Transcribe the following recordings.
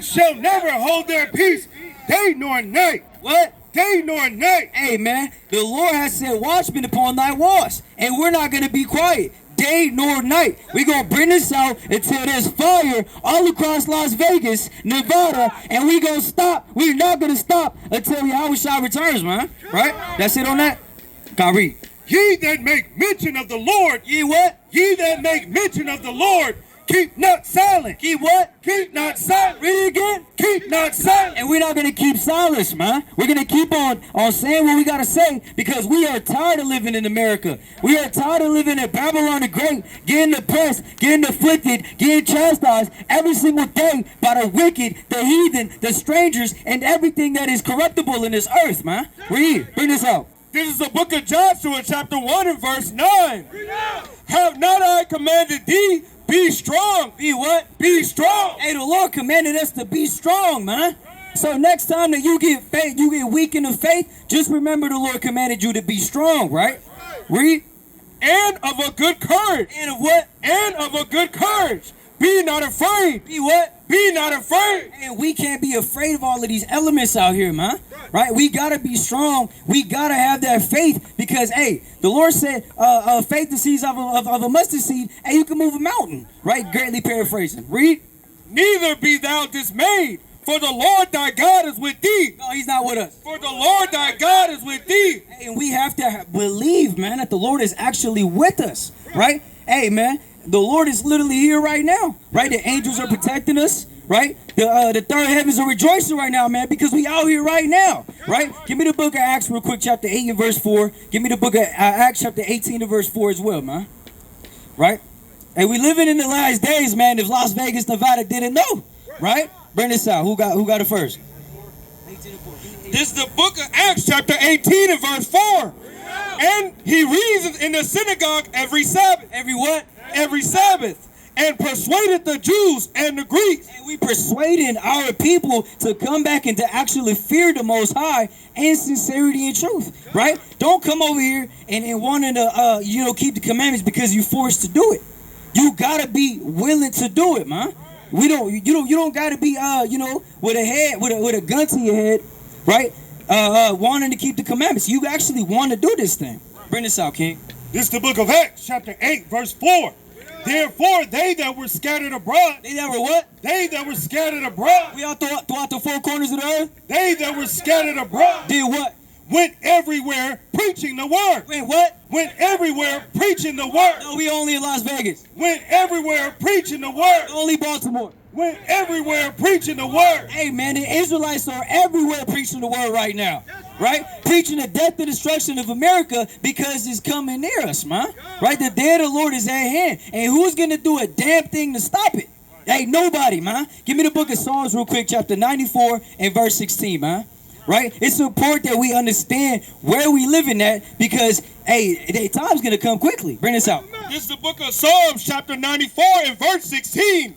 shall never hold their peace, day nor night. What? Day nor night. Hey, man, the Lord has said watchmen upon thy walls, and we're not going to be quiet. Day nor night. We're going to bring this out until there's fire all across Las Vegas, Nevada, and we're going to stop. We're not going to stop until Yahushua returns, man. Right? That's it on that? God read. Ye that make mention of the Lord. Ye what? Ye that make mention of the Lord. Keep not silent. Keep what? Keep not silent. Read it again. Keep not silent. And we're not going to keep silence, man. We're going to keep on saying what we got to say because we are tired of living in America. We are tired of living in Babylon the Great, getting oppressed, getting afflicted, getting chastised every single day by the wicked, the heathen, the strangers, and everything that is corruptible in this earth, man. Read. Bring this out. This is the book of Joshua, chapter 1 and verse 9. Have not I commanded thee? Be strong. Be what? Be strong. Hey, the Lord commanded us to be strong, man. So next time that you get faith, you get weak in the faith, just remember the Lord commanded you to be strong, right? Read. And of a good courage. And of what? And of a good courage. Be not afraid. Be what? Be not afraid. And we can't be afraid of all of these elements out here, man. Right? We got to be strong. We got to have that faith because, hey, the Lord said, faith the seeds of a mustard seed, and you can move a mountain. Right? Greatly paraphrasing. Read. Neither be thou dismayed, for the Lord thy God is with thee. No, he's not with us. For the Lord thy God is with thee. Hey, and we have to believe, man, that the Lord is actually with us. Right? Hey, man. The Lord is literally here right now, right? The angels are protecting us, right? The third heavens are rejoicing right now, man, because we out here right now, right? Give me the book of Acts real quick, chapter 8 and verse 4. Give me the book of Acts, chapter 18 and verse 4 as well, man. Right? And we living in the last days, man, if Las Vegas, Nevada didn't know, right? Bring this out. Who got it first? This is the book of Acts, chapter 18 and verse 4. And he reasoned in the synagogue every Sabbath. Every what? Every Sabbath. And persuaded the Jews and the Greeks. And we persuading our people to come back and to actually fear the Most High in sincerity and truth, right? Don't come over here and wanting to, keep the commandments because you're forced to do it. You gotta be willing to do it, man. You don't gotta be, with a gun to your head, right? Wanting to keep the commandments. You actually want to do this thing. Bring this out, King. This is the book of Acts, chapter 8, verse 4. Therefore, they that were scattered abroad. They that were what? They that were scattered abroad. We all throughout the four corners of the earth. They that were scattered abroad. Did what? Went everywhere preaching the word. Went what? Went everywhere preaching the word. No, we only in Las Vegas. Went everywhere preaching the word. Only Baltimore. Went everywhere preaching the word. Hey, man, the Israelites are everywhere preaching the word right now. Right? Preaching the death and destruction of America because it's coming near us, man. Right? The day of the Lord is at hand. And who's going to do a damn thing to stop it? Hey, nobody, man. Give me the book of Psalms real quick, chapter 94 and verse 16, man. Right? It's important that we understand where we living at because, hey, the time's going to come quickly. Bring this out. This is the book of Psalms, chapter 94 and verse 16.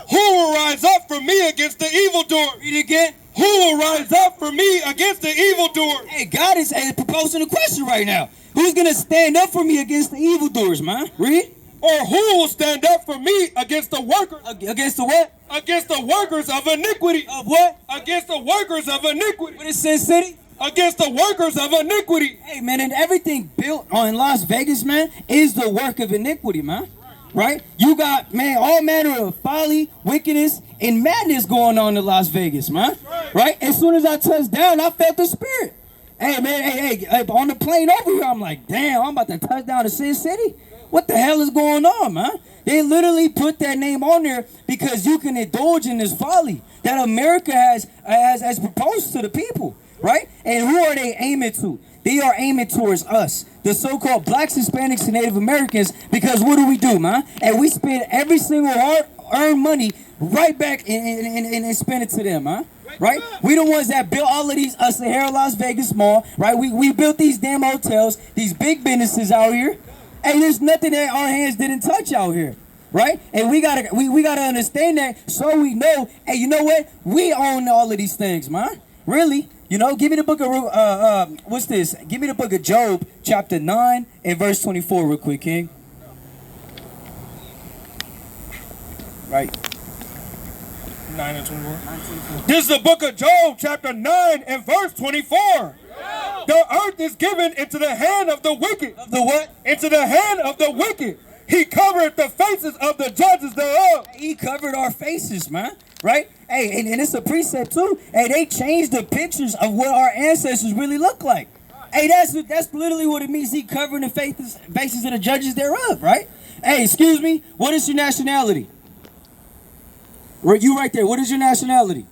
Who will rise up for me against the evildoer? Read it again. Who will rise up for me against the evildoer? Hey, God is proposing a question right now. Who's going to stand up for me against the evildoers, man? Read. Or who will stand up for me against the workers? Against the what? Against the workers of iniquity. Of what? Against the workers of iniquity. What it says, city? Against the workers of iniquity. Hey, man, and everything built on Las Vegas, man, is the work of iniquity, man. Right? You got, man, all manner of folly, wickedness, and madness going on in Las Vegas, man. Right? As soon as I touched down, I felt the spirit. Hey, man, hey, on the plane over here, I'm like, damn, I'm about to touch down to Sin City. What the hell is going on, man? They literally put that name on there because you can indulge in this folly that America has proposed to the people, right? And who are they aiming to? They are aiming towards us, the so-called blacks, Hispanics, and Native Americans, because what do, man? And we spend every single hard-earned money right back and spend it to them, man. Right? We the ones that built all of these Sahara Las Vegas Mall, right? We built these damn hotels, these big businesses out here. Hey, there's nothing that our hands didn't touch out here, right? And we gotta understand that so we know, hey, you know what? We own all of these things, man. Really? You know, give me the book of, what's this? Give me the book of Job, chapter 9 and verse 24 real quick, King. Right. 9 and 24. This is the book of Job, chapter 9 and verse 24. The earth is given into the hand of the wicked. The what? Into the hand of the wicked. He covered the faces of the judges thereof. He covered our faces, man. Right? Hey, and it's a precept too. Hey, they changed the pictures of what our ancestors really look like. Hey, that's literally what it means. He covered the faces of the judges thereof, right? Hey, excuse me. What is your nationality? You right there. What is your nationality?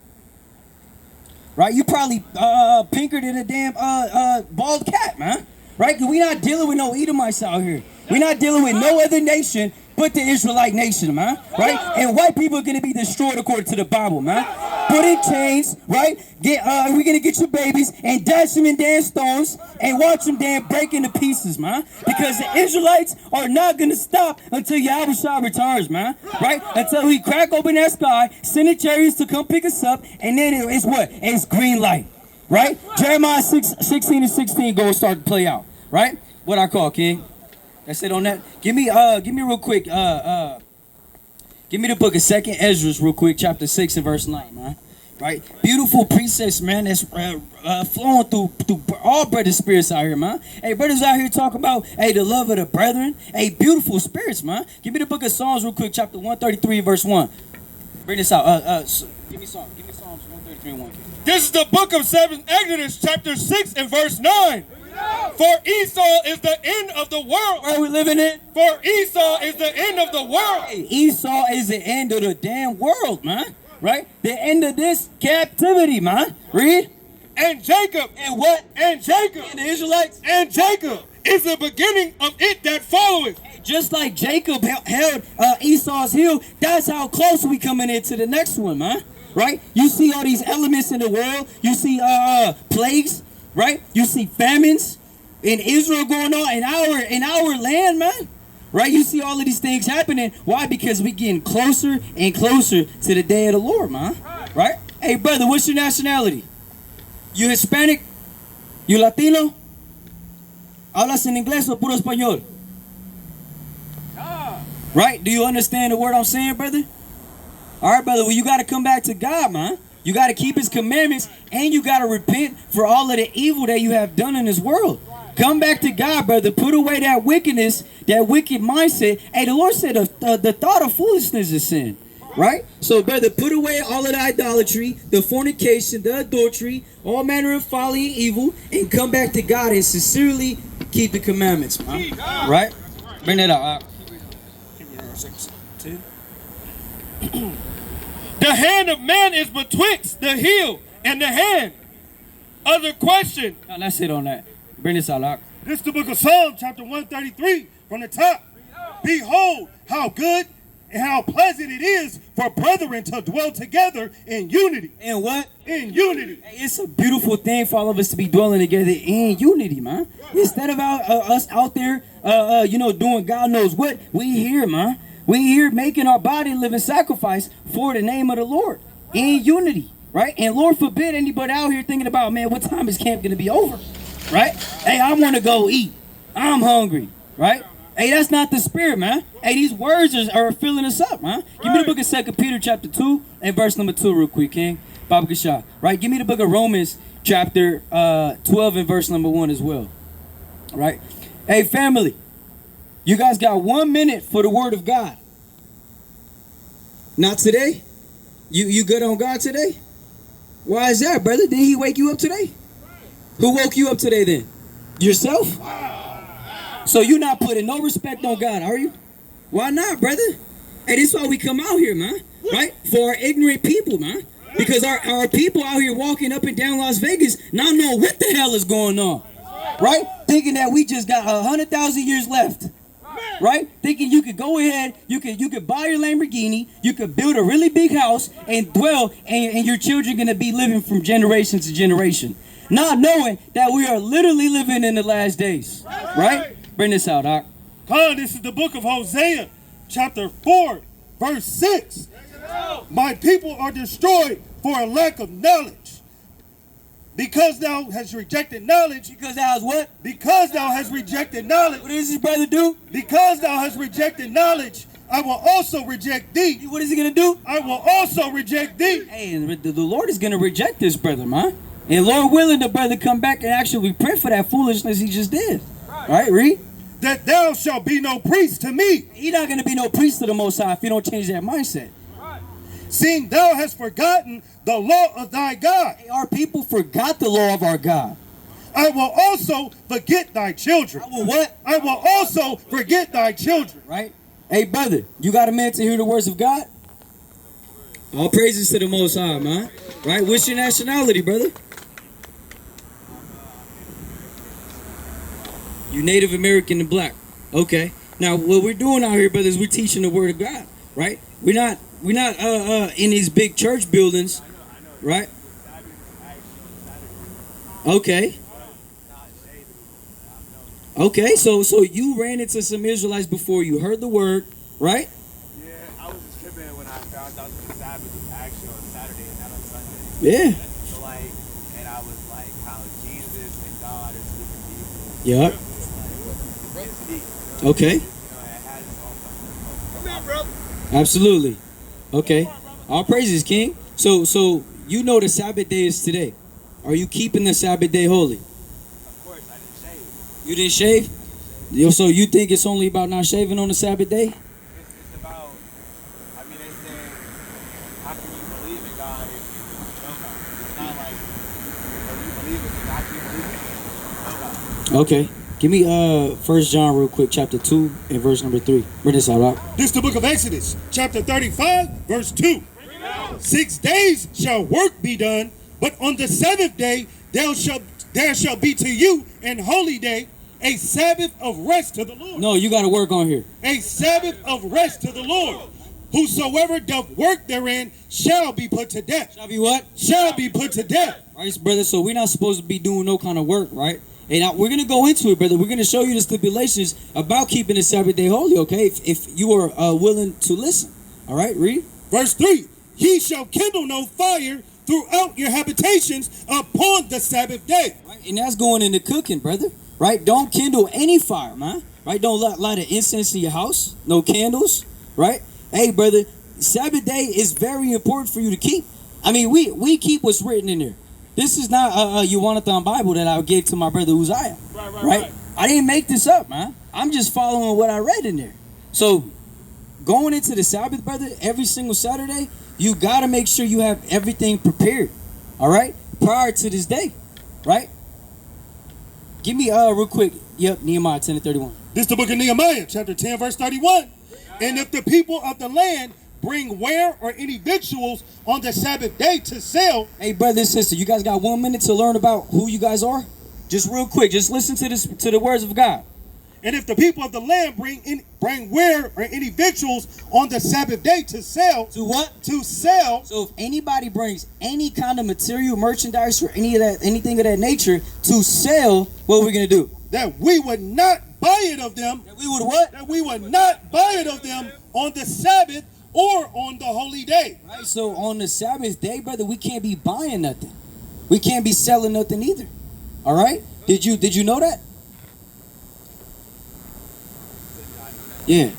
Right? You probably pinker than a damn bald cat, man. Right? Because we not dealing with no Edomites out here. We're not dealing with no other nation but the Israelite nation, man. Right? And white people are going to be destroyed according to the Bible, man. Put in chains, right? We're going to get your babies and dash them in damn stones and watch them damn break into pieces, man. Because the Israelites are not going to stop until Yahushua returns, man. Right? Until he crack open that sky, send the chariots to come pick us up, and then it's what? It's green light. Right? Jeremiah 16 and 16 go start to play out. Right? What I call, King? That's it on that. Give me real quick. Give me the book of 2nd Ezra real quick, chapter 6 and verse 9, man. Right? Beautiful precepts, man, that's flowing through all brothers' spirits out here, man. Hey, brothers out here talking about, hey, the love of the brethren. Hey, beautiful spirits, man. Give me the book of Psalms real quick, chapter 133, verse 1. Bring this out. Give me Psalms 133 and 1. This is the book of 2nd Exodus, chapter 6 and verse 9. For Esau is the end of the world. Where are we living in? For Esau is the end of the world. Hey, Esau is the end of the damn world, man. Right? The end of this captivity, man. Read. And Jacob. And what? And Jacob. And the Israelites. And Jacob is the beginning of it that followeth. Just like Jacob held Esau's heel, that's how close we coming into the next one, man. Right? You see all these elements in the world. You see plagues. Right? You see famines in Israel going on in our land, man. Right? You see all of these things happening. Why? Because we getting closer and closer to the day of the Lord, man. Right? Hey, brother, what's your nationality? You Hispanic? You Latino? ¿Hablas en inglés o puro español? Right? Do you understand the word I'm saying, brother? All right, brother. Well, you got to come back to God, man. You got to keep his commandments, and you got to repent for all of the evil that you have done in this world. Come back to God, brother. Put away that wickedness, that wicked mindset. Hey, the Lord said the thought of foolishness is sin, right? So, brother, put away all of the idolatry, the fornication, the adultery, all manner of folly and evil, and come back to God and sincerely keep the commandments, man. Right? Bring that out. The hand of man is betwixt the heel and the hand. Other question. No, that's it on that. Bring this out, Lock. This is the book of Psalms, chapter 133, from the top. Behold, how good and how pleasant it is for brethren to dwell together in unity. In what? In unity. Hey, it's a beautiful thing for all of us to be dwelling together in unity, man. Instead of us out there, doing God knows what, we here, man. We here making our body living sacrifice for the name of the Lord in unity, right? And Lord forbid anybody out here thinking about, man, what time is camp going to be over, right? Hey, I want to go eat. I'm hungry, right? Hey, that's not the spirit, man. Hey, these words are filling us up, man. Give me the book of 2 Peter chapter 2 and verse number 2 real quick, King. Baba Kasha, right? Give me the book of Romans chapter 12 and verse number 1 as well, right? Hey, family. You guys got 1 minute for the word of God. Not today? You good on God today? Why is that, brother? Did he wake you up today? Who woke you up today then? Yourself? So you're not putting no respect on God, are you? Why not, brother? Hey, this is why we come out here, man. Right? For our ignorant people, man. Because our people out here walking up and down Las Vegas not knowing what the hell is going on. Right? Thinking that we just got 100,000 years left. Right? Thinking you could go ahead, you could buy your Lamborghini, you could build a really big house and dwell, and your children going to be living from generation to generation. Not knowing that we are literally living in the last days. Right? Bring this out, Doc. God, this is the book of Hosea, chapter 4, verse 6. My people are destroyed for a lack of knowledge. Because thou hast rejected knowledge. Because thou hast what? Because thou hast rejected knowledge. What does this brother do? Because thou hast rejected knowledge, I will also reject thee. What is he going to do? I will also reject thee. Hey, and the Lord is going to reject this brother, man. And Lord willing, the brother come back and actually repent for that foolishness he just did. Right, read. That thou shalt be no priest to me. He not going to be no priest to the Most High if you don't change that mindset. Seeing thou hast forgotten the law of thy God. Hey, our people forgot the law of our God. I will also forget thy children. I will what? I will also forget thy children. Right? Hey, brother, you got a minute to hear the words of God? All praises to the Most High, man. Right? What's your nationality, brother? You Native American and black. Okay. Now, what we're doing out here, brother, is we're teaching the Word of God, right? We're not in these big church buildings, right? Okay. Okay, so you ran into some Israelites before you heard the word, right? Yeah, I was just tripping when I found out that the Sabbath was actually on Saturday and not on Sunday. Yeah. So like, and I was like, how Jesus and God are two different people. Yep. It's deep. Okay. You know, it has its own stuff. Come on, bro. Absolutely. Okay. All praises, King. So you know the Sabbath day is today. Are you keeping the Sabbath day holy? Of course, I didn't shave. You didn't shave? Yo, so you think it's only about not shaving on the Sabbath day? It's about, I mean, they say, how can you believe in God if you know God? It's not like, you believe in God, how can you believe in God? Okay. Give me 1 John real quick, chapter 2 and verse number 3. Bring this out, right? This is the book of Exodus, chapter 35, verse 2. 6 days shall work be done, but on the seventh day there shall be to you an holy day, a Sabbath of rest to the Lord. No, you got to work on here. A Sabbath of rest to the Lord. Whosoever doth work therein shall be put to death. Shall be what? Shall be put to death. Right, brother, so we're not supposed to be doing no kind of work, right? And now we're going to go into it, brother. We're going to show you the stipulations about keeping the Sabbath day holy, okay? If you are willing to listen. All right, read. Verse 3. Ye shall kindle no fire throughout your habitations upon the Sabbath day. Right, and that's going into cooking, brother. Right? Don't kindle any fire, man. Right? Don't light an incense in your house. No candles. Right? Hey, brother, Sabbath day is very important for you to keep. I mean, we keep what's written in there. This is not a Yuanathon Bible that I gave to my brother Uzziah. Right? I didn't make this up, man. I'm just following what I read in there. So, going into the Sabbath, brother, every single Saturday, you got to make sure you have everything prepared. All right? Prior to this day. Right? Give me real quick. Yep, Nehemiah 10 and 31. This is the book of Nehemiah, chapter 10, verse 31. And if the people of the land bring ware or any victuals on the Sabbath day to sell. Hey, brother and sister, you guys got 1 minute to learn about who you guys are? Just real quick, just listen to the words of God. And if the people of the land bring ware or any victuals on the Sabbath day to sell. To what? To sell. So if anybody brings any kind of material, merchandise, or anything of that nature to sell, what are we going to do? That we would not buy it of them. That we would what? That we would not buy it of them on the Sabbath or on the holy day. Right, so on the Sabbath day, brother, we can't be buying nothing. We can't be selling nothing either. All right? Did you know that? Yeah.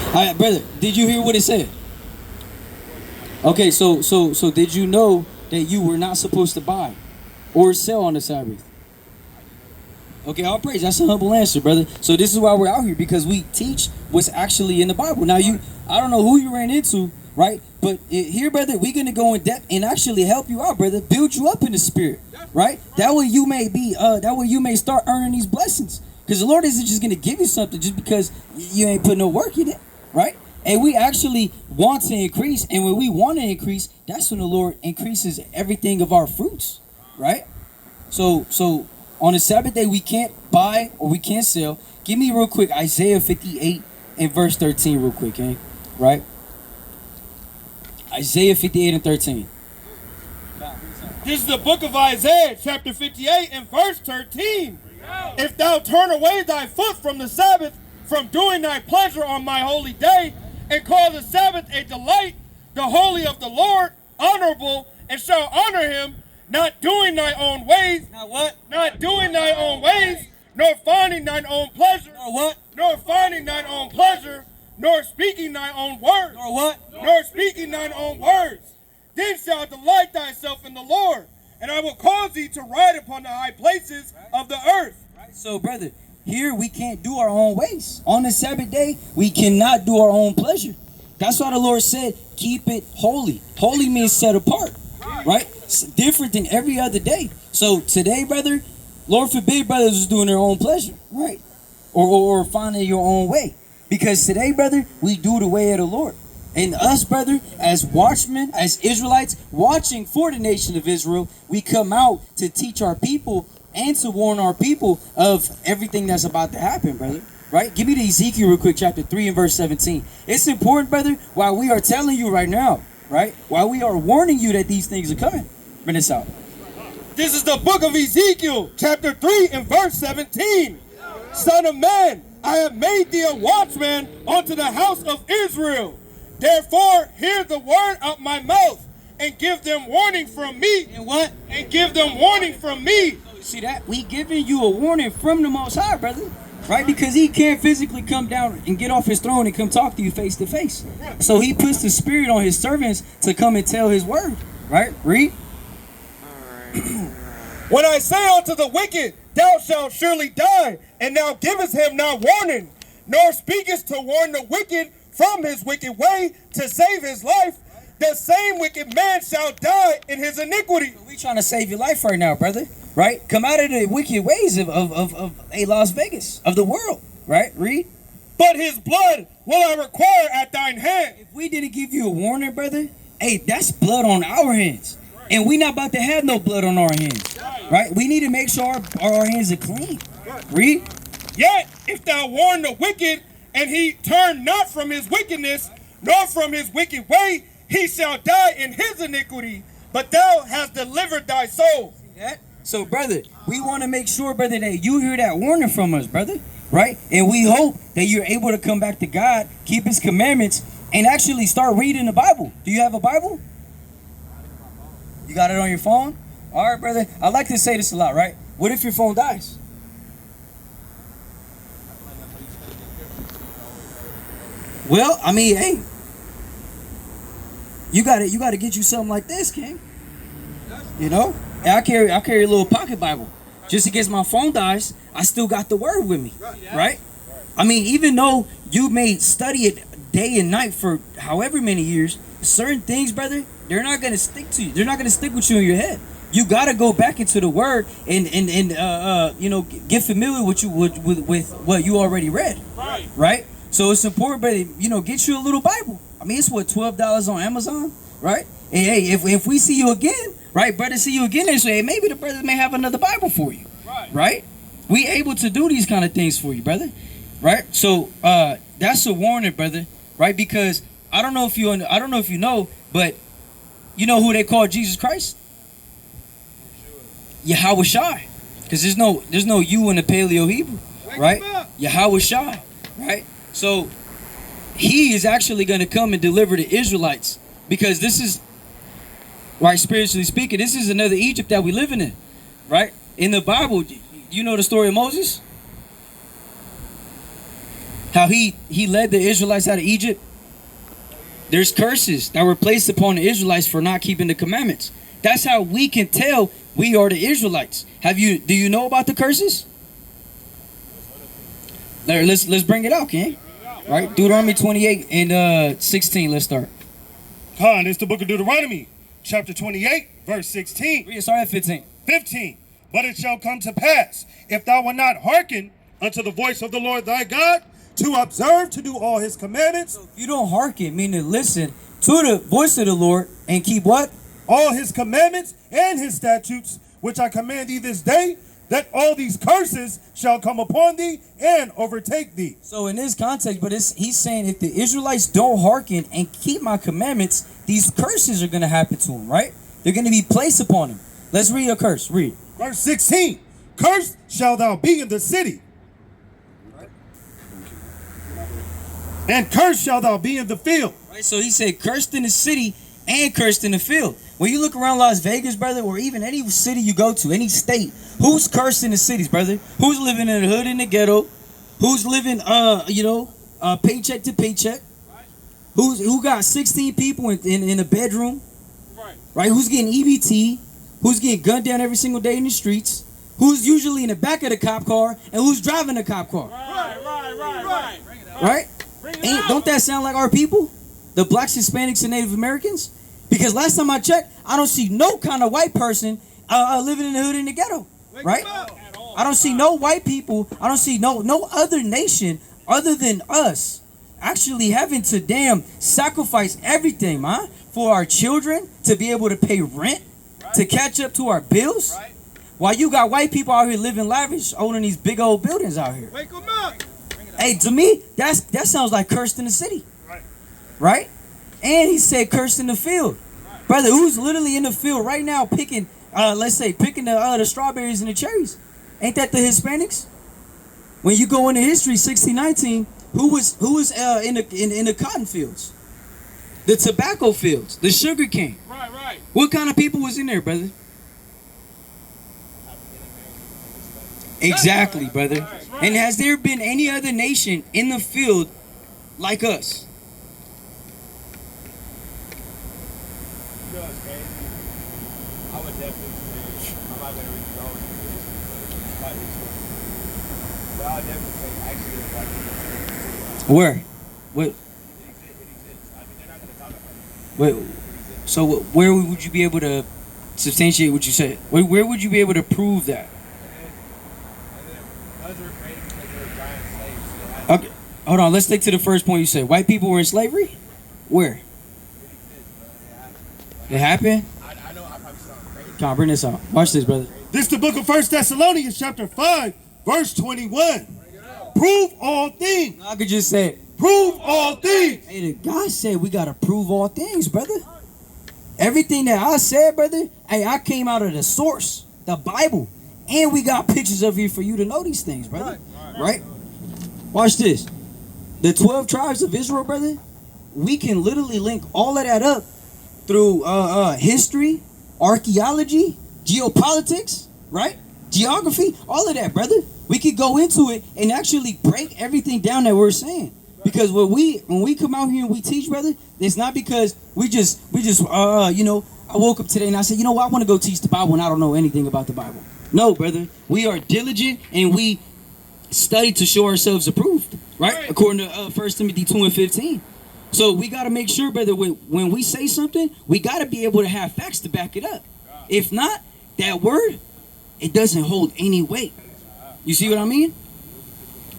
All right, brother, did you hear what it said? Okay, so did you know that you were not supposed to buy or sell on the Sabbath? Okay, all praise. That's a humble answer, brother. So this is why we're out here, because we teach what's actually in the Bible. Now, I don't know who you ran into, right? But here, brother, we're going to go in depth and actually help you out, brother. Build you up in the spirit, right? That way you may start earning these blessings. Because the Lord isn't just going to give you something just because you ain't put no work in it, right? And we actually want to increase. And when we want to increase, that's when the Lord increases everything of our fruits, right? So on the Sabbath day, we can't buy or we can't sell. Give me real quick Isaiah 58 and verse 13 real quick, okay? Right? Isaiah 58 and 13. This is the book of Isaiah, chapter 58 and verse 13. If thou turn away thy foot from the Sabbath, from doing thy pleasure on my holy day, and call the Sabbath a delight, the holy of the Lord honorable, and shall honor him, not doing thy own ways, Now what? not doing thy own ways, nor finding thine own pleasure, Or what? nor finding thine own pleasure, nor speaking thine own words, Or what? nor speaking thine own words. Then shalt delight thyself in the Lord, and I will cause thee to ride upon the high places of the earth. Right? So, brother, here we can't do our own ways. On the Sabbath day, we cannot do our own pleasure. That's why the Lord said, keep it holy. Holy means set apart, right? It's different than every other day. So today, brother, Lord forbid brothers is doing their own pleasure, right? Or finding your own way. Because today, brother, we do the way of the Lord. And us, brother, as watchmen, as Israelites, watching for the nation of Israel, we come out to teach our people and to warn our people of everything that's about to happen, brother. Right? Give me the Ezekiel real quick, chapter 3 and verse 17. It's important, brother, while we are telling you right now, right? While we are warning you that these things are coming. Bring this out. This is the book of Ezekiel, chapter 3 and verse 17. Son of man, I have made thee a watchman unto the house of Israel. Therefore, hear the word of my mouth, and give them warning from me. And what? And give them warning from me. See that? We giving you a warning from the Most High, brother. Right? Because he can't physically come down and get off his throne and come talk to you face to face. So he puts the spirit on his servants to come and tell his word. Right? Read. When I say unto the wicked, thou shalt surely die, and thou givest him not warning, nor speakest to warn the wicked from his wicked way to save his life, the same wicked man shall die in his iniquity. We trying to save your life right now, brother. Right? Come out of the wicked ways of Las Vegas, of the world. Right? Read. But his blood will I require at thine hand. If we didn't give you a warning, brother, hey, that's blood on our hands. And we not about to have no blood on our hands. Right? We need to make sure our hands are clean. Read. Yet, if thou warn the wicked, and he turn not from his wickedness, nor from his wicked way, he shall die in his iniquity, but thou hast delivered thy soul. So, brother, we want to make sure, brother, that you hear that warning from us, brother, right? And we hope that you're able to come back to God, keep his commandments, and actually start reading the Bible. Do you have a Bible? You got it on your phone? All right, brother. I like to say this a lot, right? What if your phone dies? Well, I mean, hey, you got to get you something like this, King. You know? And I carry a little pocket Bible. Just in case my phone dies, I still got the word with me. Right? I mean, even though you may study it day and night for however many years, certain things, brother, they're not going to stick to you. They're not going to stick with you in your head. You got to go back into the word and you know, get familiar with what you already read. Right? So it's important, brother, you know, get you a little Bible. I mean, it's what, $12 on Amazon, right? And hey, if we see you again, right, brother, see you again, they say, hey, maybe the brother may have another Bible for you, right? We able to do these kind of things for you, brother, right? So that's a warning, brother, right? Because I don't know if you know, but you know who they call Jesus Christ? Yahweh Shai, because there's no you in the Paleo Hebrew, right? Yahweh Shai, right? So he is actually going to come and deliver the Israelites, because this is, right, spiritually speaking, this is another Egypt that we living in, right? In the Bible, you know the story of Moses? How he led the Israelites out of Egypt? There's curses that were placed upon the Israelites for not keeping the commandments. That's how we can tell we are the Israelites. Do you know about the curses? Let's bring it out, King. Right? Deuteronomy 28 and 16. Let's start. It's the book of Deuteronomy, chapter 28, verse 16. Start at 15. 15. But it shall come to pass, if thou wilt not hearken unto the voice of the Lord thy God, to observe to do all his commandments. So if you don't hearken, meaning listen to the voice of the Lord and keep what? All his commandments and his statutes, which I command thee this day, that all these curses shall come upon thee and overtake thee. So in this context, but he's saying if the Israelites don't hearken and keep my commandments, these curses are going to happen to them, right? They're going to be placed upon them. Let's read a curse. Read. Verse 16. Cursed shall thou be in the city, and cursed shall thou be in the field. Right, so he said cursed in the city and cursed in the field. When you look around Las Vegas, brother, or even any city you go to, any state, who's cursed in the cities, brother? Who's living in the hood, in the ghetto? Who's living, paycheck to paycheck? Who got 16 people in a bedroom? Right? Who's getting EBT? Who's getting gunned down every single day in the streets? Who's usually in the back of the cop car? And who's driving the cop car? Right? Don't that sound like our people? The blacks, Hispanics, and Native Americans? Because last time I checked, I don't see no kind of white person living in the hood in the ghetto. Right? I don't see no white people. I don't see no other nation other than us actually having to damn sacrifice everything, man, for our children to be able to pay rent, to catch up to our bills. While you got white people out here living lavish, owning these big old buildings out here. Wake 'em up. Hey, to me, that sounds like cursed in the city. Right? And he said cursed in the field. Brother, who's literally in the field right now picking, picking the strawberries and the cherries? Ain't that the Hispanics? When you go into history, 1619, who was in the cotton fields? The tobacco fields, the sugar cane. Right. What kind of people was in there, brother? Exactly, brother. And has there been any other nation in the field like us? You know, it's crazy. I would definitely say, I'm not going to really go into this, but it's history. But I would definitely say, actually, it's like, Where? What? it exists. I mean, they're not going to talk about it. Wait. So where would you be able to substantiate what you said? Where would you be able to prove that? And then, those were created because they were giant slaves. So they had Okay. Hold on. Let's stick to the first point you said. White people were in slavery? Where? it exists, bro. It happened? I know I probably sound crazy. Come on, bring this out. Watch this, brother. This is the book of 1 Thessalonians chapter 5, verse 21. Prove all things. I could just say, Prove all things. hey, the God said we got to prove all things, brother. Everything that I said, brother, hey, I came out of the source, the Bible. And we got pictures of here for you to know these things, brother. Right? Watch this. The 12 tribes of Israel, brother, we can literally link all of that up through history, archaeology, geopolitics, right? Geography, all of that, brother. We could go into it and actually break everything down that we're saying. Because when we come out here and we teach, brother, it's not because we just I woke up today and I said, you know what, I want to go teach the Bible and I don't know anything about the Bible. No, brother, we are diligent and we study to show ourselves approved, right? According to 1 Timothy 2:15. So we got to make sure, brother, when we say something, we got to be able to have facts to back it up. If not, that word, it doesn't hold any weight. You see what I mean?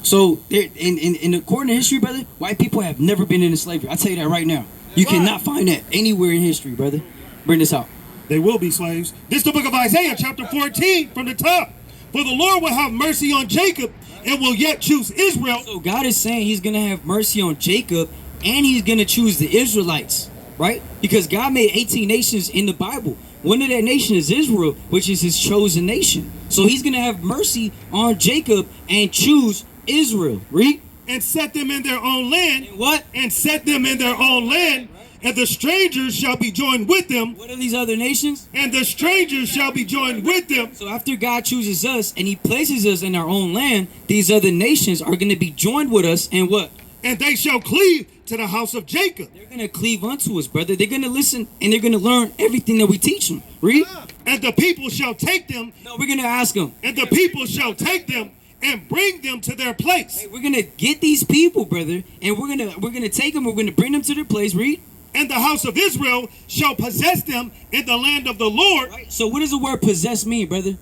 So, in according to history, brother, white people have never been into slavery. I'll tell you that right now. You cannot find that anywhere in history, brother. Bring this out. They will be slaves. This is the book of Isaiah chapter 14 from the top. For the Lord will have mercy on Jacob and will yet choose Israel. So God is saying he's going to have mercy on Jacob and he's going to choose the Israelites, right? Because God made 18 nations in the Bible. One of that nation is Israel, which is his chosen nation. So he's going to have mercy on Jacob and choose Israel. Read. And set them in their own land. And what? And set them in their own land. And the strangers shall be joined with them. What are these other nations? And the strangers shall be joined with them. So after God chooses us and he places us in our own land, these other nations are going to be joined with us and what? And they shall cleave to the house of Jacob. They're going to cleave unto us, brother. They're going to listen and they're going to learn everything that we teach them. Read. And the people shall take them. No, we're going to ask them. And the people shall take them and bring them to their place. We're going to get these people, brother, and we're going to take them, we're going to bring them to their place. Read. And the house of Israel shall possess them in the land of the Lord. Right. So what does the word possess mean, brother?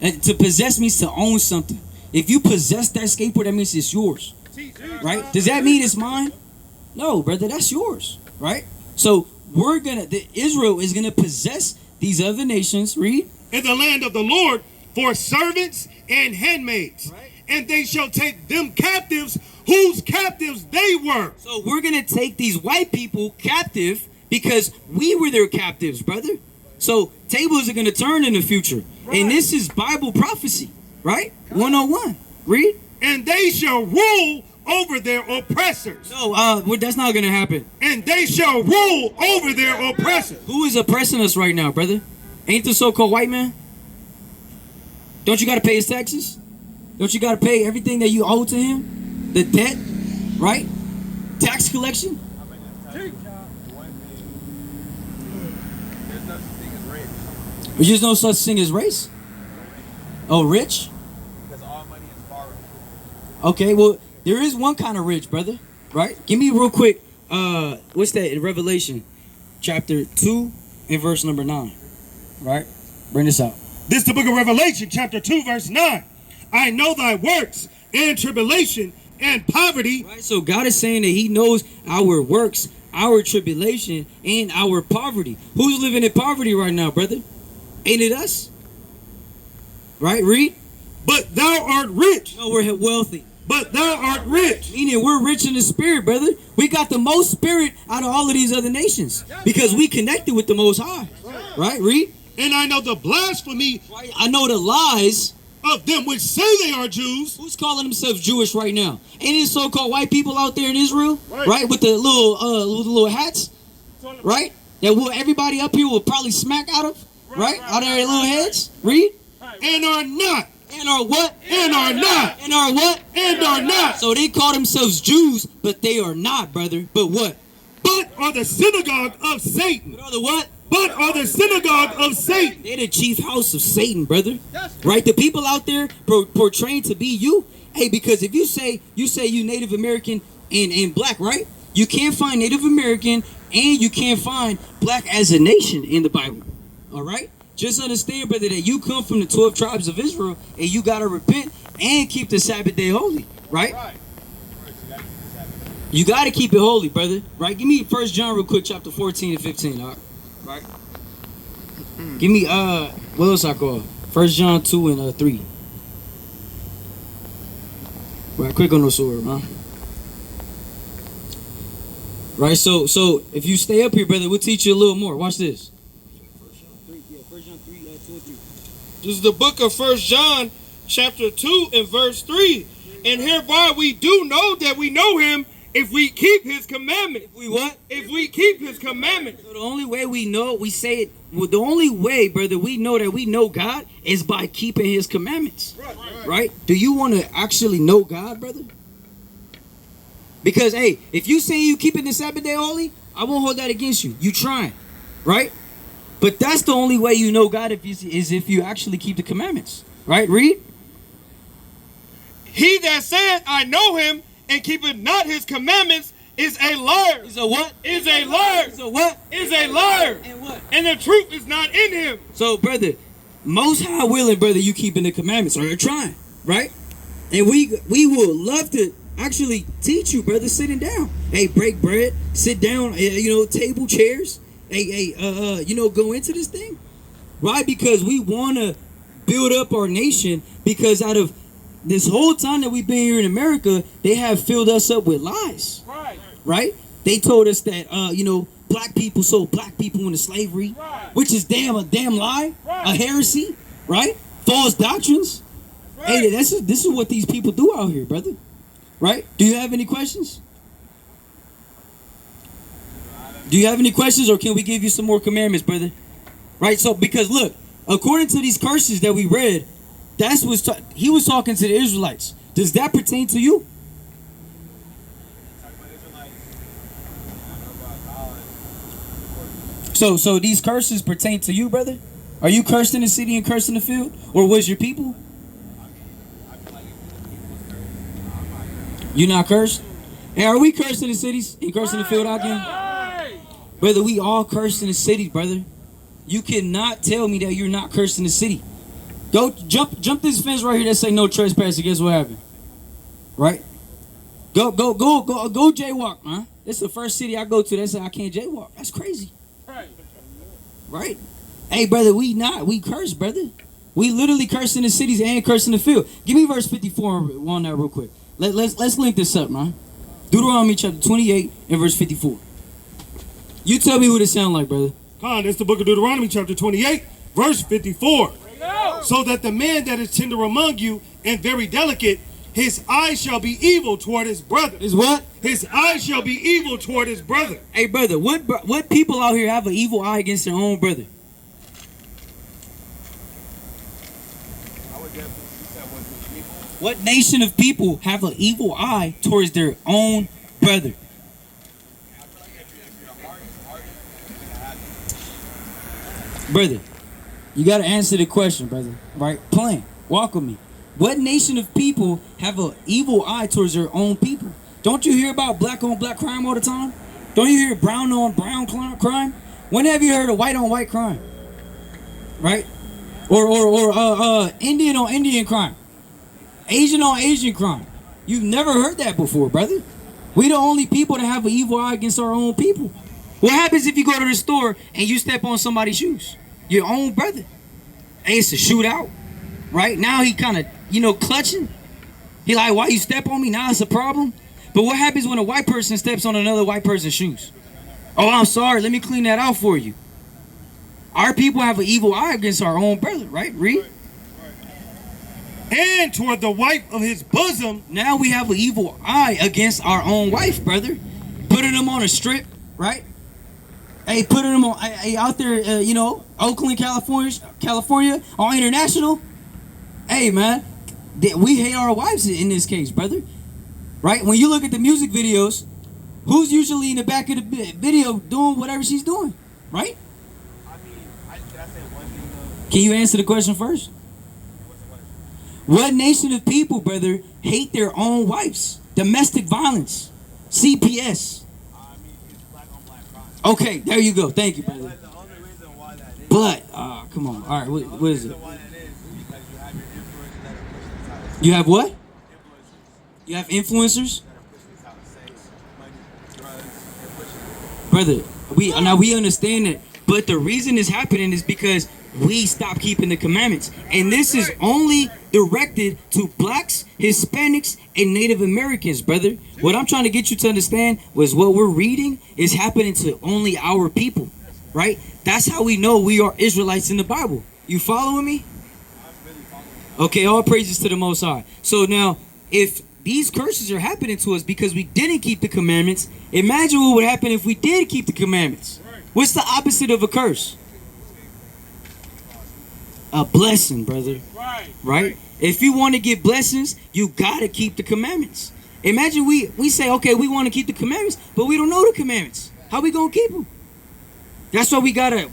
And to possess means to own something. If you possess that skateboard, that means it's yours. Right? Does that mean it's mine? No, brother, that's yours. Right? So Israel is gonna possess these other nations. Read. In the land of the Lord for servants and handmaids. Right. And they shall take them captives whose captives they were. So we're gonna take these white people captive because we were their captives, brother. So tables are gonna turn in the future. Right. And this is Bible prophecy, right? 101. Read. And they shall rule over their oppressors. No, that's not gonna happen. And they shall rule over their oppressors. Who is oppressing us right now, brother? Ain't the so-called white man? Don't you gotta pay his taxes? Don't you gotta pay everything that you owe to him? The debt, right? Tax collection? There's no such thing as race. Oh, rich? Because all money is borrowed. Okay, well, there is one kind of rich, brother. Right? Give me real quick. What's that in Revelation, chapter 2 and verse number 9. Right? Bring this out. This is the book of Revelation, chapter 2, verse 9. I know thy works and tribulation and poverty. Right? So God is saying that he knows our works, our tribulation, and our poverty. Who's living in poverty right now, brother? Ain't it us? Right? Read. But thou art rich. No, we're wealthy. But thou art rich. Meaning we're rich in the spirit, brother. We got the most spirit out of all of these other nations because we connected with the Most High. Right? Read. And I know the blasphemy. Right? I know the lies of them which say they are Jews. Who's calling themselves Jewish right now? Ain't it so-called white people out there in Israel? Right? With the little hats? Right? That everybody up here will probably smack out of? Right? Out of their little heads? Read. And are not. And are what? And are not. And are what? And are not. So they call themselves Jews, but they are not, brother. But what? But are the synagogue of Satan. But are the what? But are the synagogue of Satan. They're the chief house of Satan, brother. Right? The people out there portraying to be you. Hey, because if you say you Native American and black, right? You can't find Native American and you can't find black as a nation in the Bible. All right? Just understand, brother, that you come from the 12 tribes of Israel and you got to repent and keep the Sabbath day holy, right? You got to keep it holy, brother, right? Give me 1 John real quick, chapter 14 and 15, all right? Give me, what else I call? 1 John 2 and 3. Right, quick on the sword, man. Right, so if you stay up here, brother, we'll teach you a little more. Watch this. This is the book of 1 John, chapter 2 and verse 3. And hereby we do know that we know him if we keep his commandments. If we what? If we keep his commandments. So the only way we know, we say it, well, the only way, brother, we know that we know God is by keeping his commandments. Right? Do you want to actually know God, brother? Because, hey, if you say you keeping the Sabbath day holy, I won't hold that against you. You trying, right? But that's the only way you know God is if you actually keep the commandments. Right? Read. He that saith, I know him, and keepeth not his commandments, is a liar. Is a what? Is a liar. Is a what? Is a liar. And what? And the truth is not in him. So, brother, Most High willing, brother, you keeping the commandments, or you're trying, right? And we will love to actually teach you, brother, sitting down. Hey, break bread, sit down, table, chairs. Hey, go into this thing. Why? Because we want to build up our nation, because out of this whole time that we've been here in America, they have filled us up with lies. Right? They told us that, black people sold black people into slavery, which is a damn lie, a heresy, right? False doctrines. Hey, this is what these people do out here, brother. Right? Do you have any questions? Do you have any questions, or can we give you some more commandments, brother? Right? So, because look, according to these curses that we read, that's what he was talking to the Israelites. Does that pertain to you? So these curses pertain to you, brother? Are you cursed in the city and cursed in the field? Or was your people? You not cursed? Hey, are we cursed in the cities and cursed in the field out there? Brother, we all cursed in the city, brother. You cannot tell me that you're not cursed in the city. Go jump this fence right here that say no trespassing. Guess what happened? Right? Go jaywalk, man. This is the first city I go to that say I can't jaywalk. That's crazy. Right? Hey, brother, we curse, brother. We literally curse in the cities and curse in the field. Give me verse 54 on that real quick. Let's link this up, man. Deuteronomy chapter 28 and verse 54. You tell me what it sound like, brother. Con, it's the book of Deuteronomy chapter 28, verse 54. So that the man that is tender among you and very delicate, his eye shall be evil toward his brother. Is what? His eye shall be evil toward his brother. Hey, brother, what people out here have an evil eye against their own brother? I would definitely say what people. What nation of people have an evil eye towards their own brother? Brother, you got to answer the question, brother. Right? Plain. Walk with me. What nation of people have an evil eye towards their own people? Don't you hear about black on black crime all the time? Don't you hear brown on brown crime? When have you heard of white on white crime? Right? Or Indian on Indian crime? Asian on Asian crime? You've never heard that before, brother. We the only people that have an evil eye against our own people. What happens if you go to the store and you step on somebody's shoes? Your own brother. Hey, it's a shootout, right? Now he kind of, clutching. He like, why you step on me? Now it's a problem. But what happens when a white person steps on another white person's shoes? Oh, I'm sorry. Let me clean that out for you. Our people have an evil eye against our own brother, right? Read. And toward the wife of his bosom. Now we have an evil eye against our own wife, brother. Putting them on a strip, right? Hey, putting them on out there, Oakland, California, or international. Hey, man, we hate our wives in this case, brother. Right? When you look at the music videos, who's usually in the back of the video doing whatever she's doing, right? I mean, can I say one thing though? Can you answer the question first? What's the question? What nation of people, brother, hate their own wives? Domestic violence, CPS. I mean, it's black on black crime. Okay, there you go. Thank you, brother. But the only reason why that is. But, come on. All right, what is it? The reason why that is because you have your influencers that are pushing this out of You have what? influencers You have influencers? that are pushing this out of sex, money, drugs, they're pushing it. Brother, we understand it, but the reason it's happening is because we stop keeping the commandments. And this is only directed to blacks, Hispanics, and Native Americans, brother. What I'm trying to get you to understand was what we're reading is happening to only our people, right? That's how we know we are Israelites in the Bible. You following me? Okay, all praises to the Most High. So now, if these curses are happening to us because we didn't keep the commandments, imagine what would happen if we did keep the commandments. What's the opposite of a curse? A blessing, brother. Right? If you want to get blessings, you got to keep the commandments. Imagine we say, okay, we want to keep the commandments, but we don't know the commandments. How we going to keep them? That's why we gotta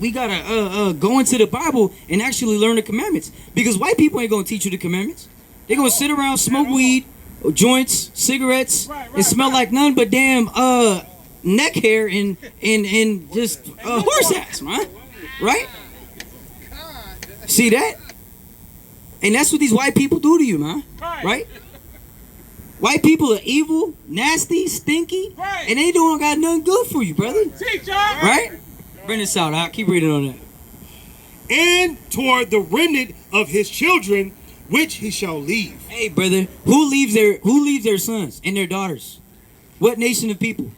go into the Bible and actually learn the commandments. Because white people ain't going to teach you the commandments. They're going to sit around, smoke weed, joints, cigarettes, and smell like none but damn neck hair and just horse ass, man. Right? See that? And that's what these white people do to you, man. Right? White people are evil, nasty, stinky, and they don't got nothing good for you, brother. Right? Bring this out. I'll keep reading on that. And toward the remnant of his children, which he shall leave. Hey, brother, who leaves their sons and their daughters? What nation of people?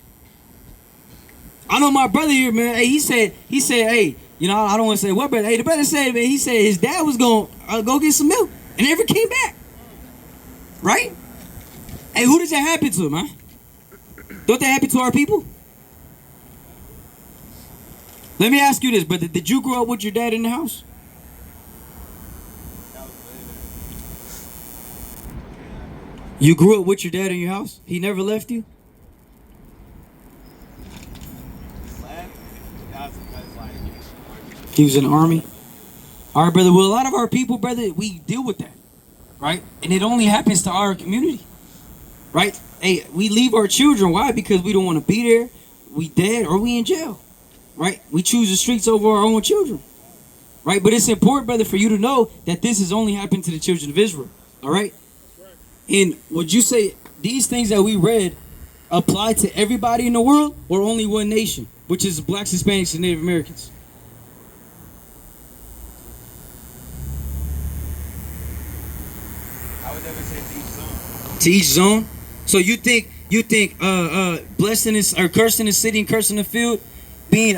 I know my brother here, man. Hey, he said, hey, I don't want to say what, but hey, the brother said, man, he said his dad was gonna go get some milk and never came back. Right? Hey, who does that happen to, man? Don't that happen to our people? Let me ask you this, brother. Did you grow up with your dad in the house? You grew up with your dad in your house? He never left you? He was in the army? All right, brother. Well, a lot of our people, brother, we deal with that, right? And it only happens to our community, right? Hey, we leave our children. Why? Because we don't want to be there. We dead or we in jail, right? We choose the streets over our own children, right? But it's important, brother, for you to know that this has only happened to the children of Israel, all right? And would you say these things that we read apply to everybody in the world or only one nation, which is blacks, Hispanics, and Native Americans? I would never say to each zone. To each zone? So you think blessing is or cursing the city and cursing the field, being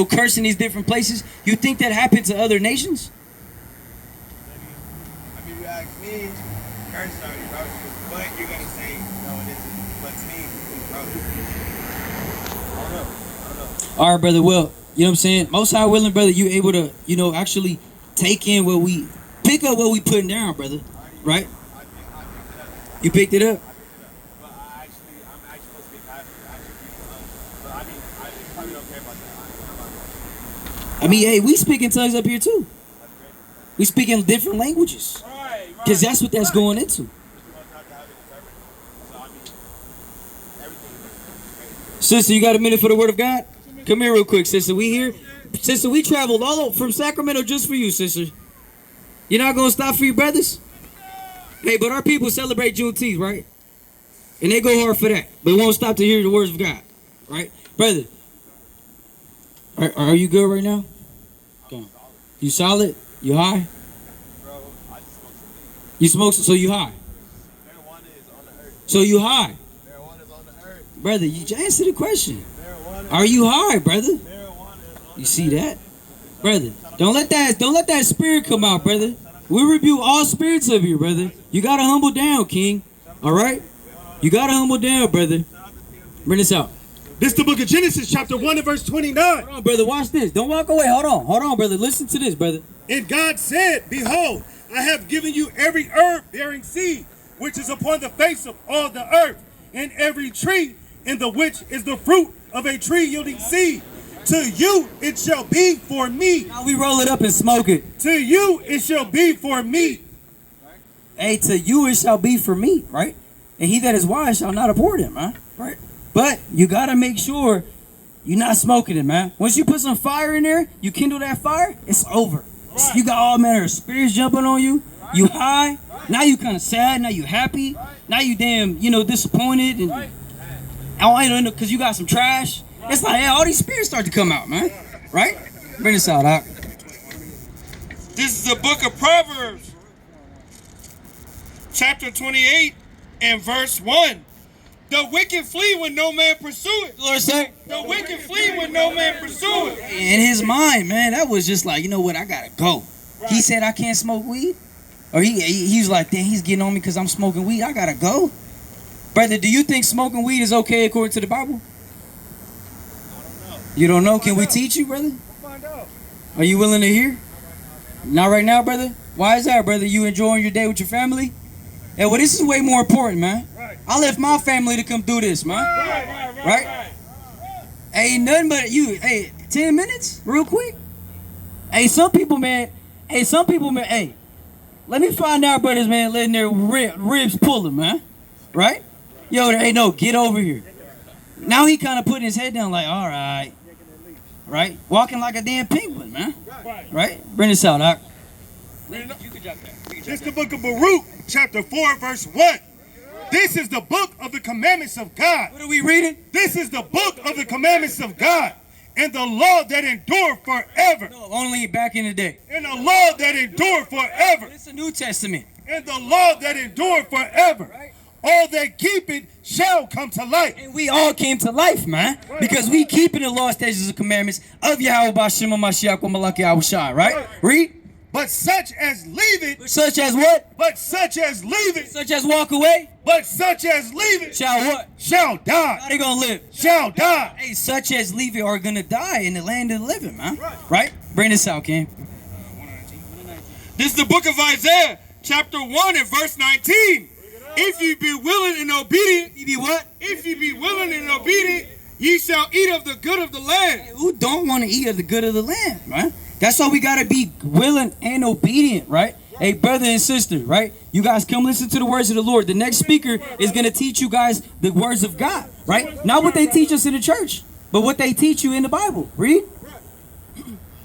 cursing these different places, you think that happened to other nations? I mean, you ask me, curses are you're gonna say no, it isn't. But to me, bro, I don't know. All right, brother. Well, you know what I'm saying? Most high willing, brother, you able to, actually take in pick up what we putting down, brother. Right? You picked it up? But I'm actually supposed to be pastor. But I mean, I probably don't care about that. I mean, hey, we speaking tongues up here too. We speaking different languages. Because that's what that's going into. Sister, you got a minute for the word of God? Come here real quick, sister. We here. Sister, we traveled all over from Sacramento just for you, sister. You're not going to stop for your brothers? Hey, but our people celebrate Juneteenth, right? And they go hard for that. But won't stop to hear the words of God, right? Brother, are you good right now? Come on. You solid? You high? Bro, I just smoke some weed. You smoke, so you high? Marijuana is on the earth. So you high? Marijuana is on the earth. Brother, you just answer the question. Marijuana. Are you high, brother? Marijuana is on You see that? Brother, don't let that spirit come out, brother. We rebuke all spirits of you, brother. You gotta humble down, King. All right? You gotta humble down, brother. Bring this out. This is the book of Genesis, chapter 1 and verse 29. Hold on, brother. Watch this. Don't walk away. Hold on, brother. Listen to this, brother. And God said, behold, I have given you every herb bearing seed, which is upon the face of all the earth, and every tree in the which is the fruit of a tree yielding seed. To you it shall be for meat. Now we roll it up and smoke it. To you it shall be for meat. Hey, to you it shall be for meat, right? And he that is wise shall not abhor them, man. Right? But you gotta make sure you're not smoking it, man. Once you put some fire in there, you kindle that fire, it's over. Right. You got all manner of spirits jumping on you. You high. Now you kind of sad. Now you happy. Now you damn, disappointed. And I don't know, because you got some trash. It's like, all these spirits start to come out, man. Right? Bring this out, Doc. This is the book of Proverbs, chapter 28 and verse 1. The wicked flee when no man pursue it. Lord say, the wicked flee when no man pursue it. In his mind, man, that was just like, you know what, I gotta go. Right. He said I can't smoke weed. Or he was like, damn, he's getting on me because I'm smoking weed. I gotta go. Brother, do you think smoking weed is okay according to the Bible? You don't know? Can we teach you, brother? Are you willing to hear? Not right now, brother? Why is that, brother? You enjoying your day with your family? Yeah, well, this is way more important, man. I left my family to come do this, man. Right? Ain't nothing but you. Hey, 10 minutes? Real quick? Hey, some people, man. Hey, let me find out, brothers, man, letting their ribs pulling, man. Right? Yo, hey, no, get over here. Now he kind of putting his head down like, all right. Right? Walking like a damn penguin, man. Right? Bring this out, Doc. This is the book of Baruch, chapter 4, verse 1. This is the book of the commandments of God. What are we reading? This is the book of the commandments of God and the law that endure forever. No, only back in the day. And the law that endure forever. It's the New Testament. And the law that endure forever. Right. All that keep it shall come to life. And we all came to life, man. Right. Because we keeping the law, statutes, and commandments of Yahweh Bashim Mashiach Malaki Yahushua, right? Read. But such as leave it. Such as what? But such as leave it. Such as walk away. But such as leave it. Shall what? Shall die. How they gonna live? Shall die. Hey, such as leave it are gonna die in the land of the living, man. Right? Bring this out, King. This is the book of Isaiah, chapter 1 and verse 19. If ye be willing and obedient, ye be what? If ye be willing and obedient, ye shall eat of the good of the land. Hey, who don't want to eat of the good of the land, right? That's why we gotta be willing and obedient, right? Hey, brother and sister, right? You guys come listen to the words of the Lord. The next speaker is gonna teach you guys the words of God, right? Not what they teach us in the church, but what they teach you in the Bible. Read.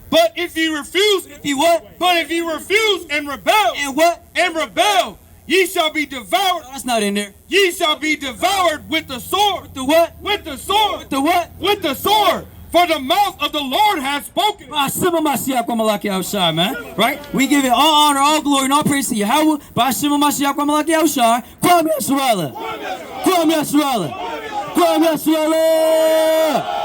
But if ye refuse, if ye what? But if ye refuse and rebel, and what? And rebel, ye shall be devoured. No, that's not in there. Ye shall be devoured with the sword. With the what? With the sword. With the what? With the sword. For the mouth of the Lord has spoken. Man. Right? We give it all honor, all glory, and all praise to Yahweh. Kwam Yasrala.